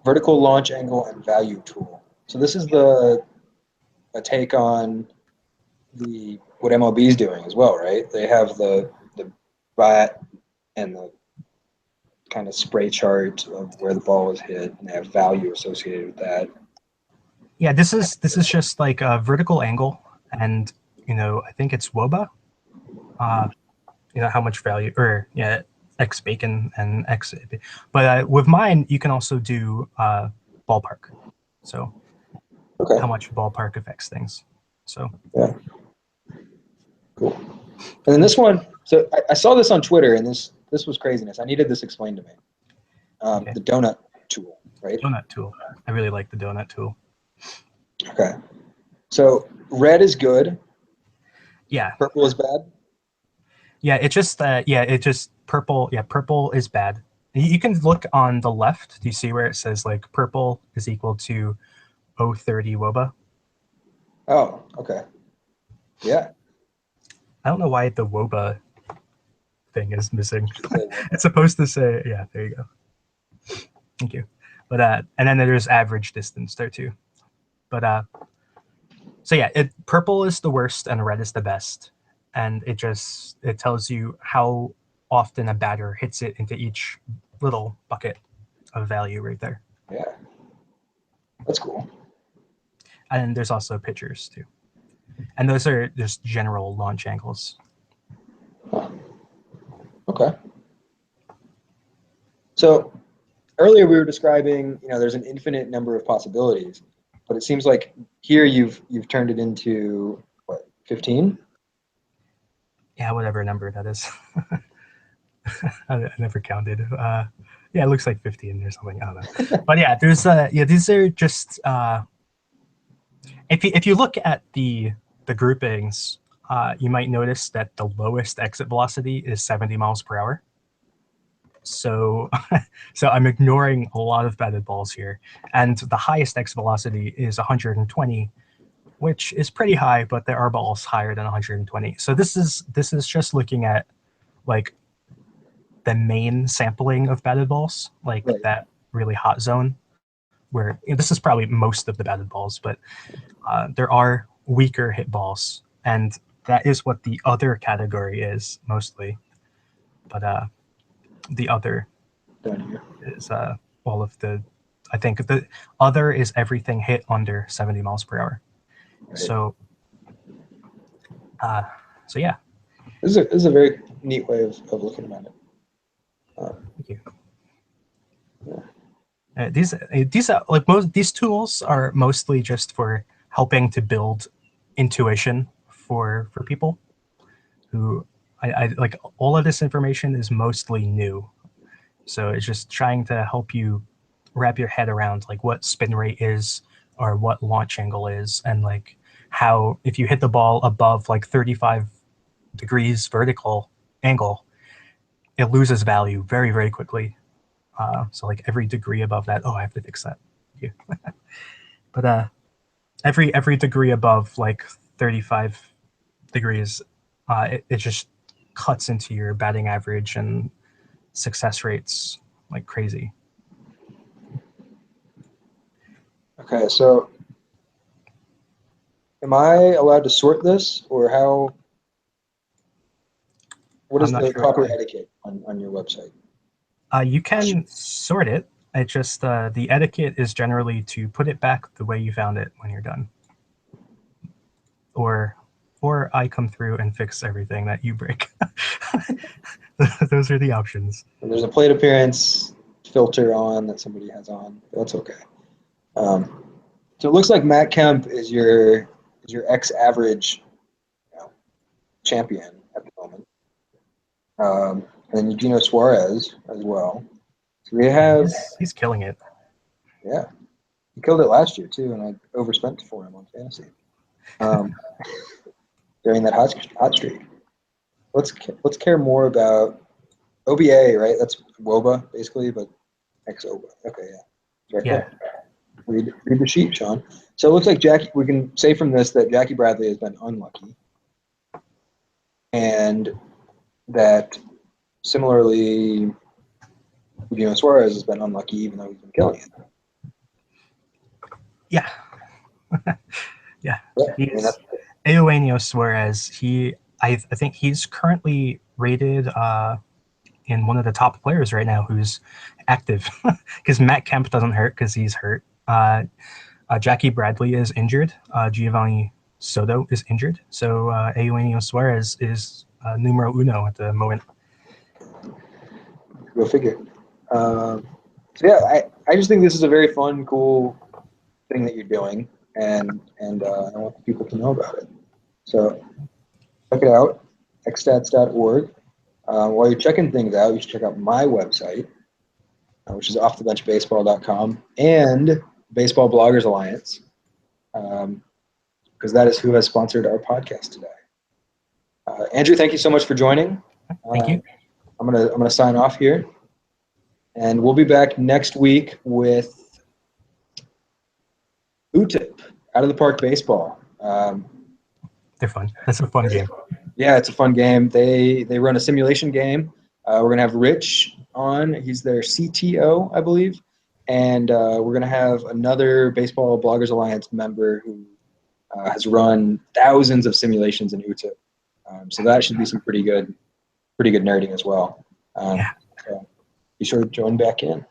Vertical launch angle and value tool. So this is a take on what MLB is doing as well, right? They have the bat and the kind of spray chart of where the ball was hit, and they have value associated with that. Yeah, this is just like a vertical angle, and I think it's WOBA. How much value, or X bacon and X. But with mine, you can also do ballpark. So how much ballpark affects things. So yeah, cool. And then this one, so I saw this on Twitter, and this was craziness. I needed this explained to me. Okay. The donut tool, right? Donut tool. I really like the donut tool. Okay. So red is good. Yeah. Purple is bad. Yeah, it just purple. Yeah, purple is bad. You can look on the left. Do you see where it says purple is equal to 030 WOBA? Oh, okay. Yeah. I don't know why the WOBA thing is missing. It's supposed to say, yeah, there you go. Thank you. But and then there's average distance there too. But so yeah, purple is the worst and red is the best. And it tells you how often a batter hits it into each little bucket of value right there. Yeah. That's cool. And there's also pitchers too. And those are just general launch angles. Okay. So earlier we were describing, there's an infinite number of possibilities, but it seems like here you've turned it into what, 15? Yeah, whatever number that is. I never counted. Yeah, it looks like 15 or something. I don't know. But yeah, there's these are just if you look at the groupings, you might notice that the lowest exit velocity is 70 miles per hour. So I'm ignoring a lot of batted balls here, and the highest exit velocity is 120, which is pretty high, but there are balls higher than 120. So this is just looking at the main sampling of batted balls, right. That really hot zone, where this is probably most of the batted balls, but there are weaker hit balls and that is what the other category is mostly. But the other Down here. is all of the. I think the other is everything hit under 70 miles per hour. Right. So yeah. This is a very neat way of looking at it. Thank you. Yeah. These tools are mostly just for helping to build intuition for people who I like. All of this information is mostly new, so it's just trying to help you wrap your head around like what spin rate is or what launch angle is, and like how if you hit the ball above like 35 degrees vertical angle, it loses value very, very quickly. So like every degree above that, I have to fix that. Yeah. But every degree above like 35 degrees, it just cuts into your batting average and success rates like crazy. Okay, so am I allowed to sort this, or how? What is I'm not the sure proper why. etiquette on your website? You can sort it. It just the etiquette is generally to put it back the way you found it when you're done, or I come through and fix everything that you break. Those are the options. And there's a plate appearance filter on that somebody has on. That's okay. So it looks like Matt Kemp is your X-average champion at the moment. And Eugenio Suarez as well. So we have, He's killing it. yeah, he killed it last year too, and I overspent for him on fantasy during that hot streak. Let's care more about OBA, right? That's WOBA basically, but X-OBA. Okay, yeah, right there. Read the sheet, Sean. So it looks like Jackie. We can say from this that Jackie Bradley has been unlucky, and that similarly, Eugenio Suarez has been unlucky, even though he's been killing it. Yeah. Yeah. I mean, Eugenio Suarez, I think he's currently rated in one of the top players right now who's active, because Matt Kemp doesn't hurt because he's hurt. Jackie Bradley is injured. Giovanni Soto is injured. So Eugenio Suarez is numero uno at the moment. Go figure. So yeah, I just think this is a very fun, cool thing that you're doing, and I want people to know about it. So check it out, xstats.org. While you're checking things out, you should check out my website, which is offthebenchbaseball.com, and Baseball Bloggers Alliance, because that is who has sponsored our podcast today. Andrew, thank you so much for joining. Thank you. I'm gonna sign off here, and we'll be back next week with UTIP, Out of the Park Baseball. They're fun. That's a fun game. Yeah, it's a fun game. They run a simulation game. We're gonna have Rich on. He's their CTO, I believe, and we're gonna have another Baseball Bloggers Alliance member who has run thousands of simulations in UTIP. So that should be some pretty good nerding as well. Yeah. So be sure to join back in.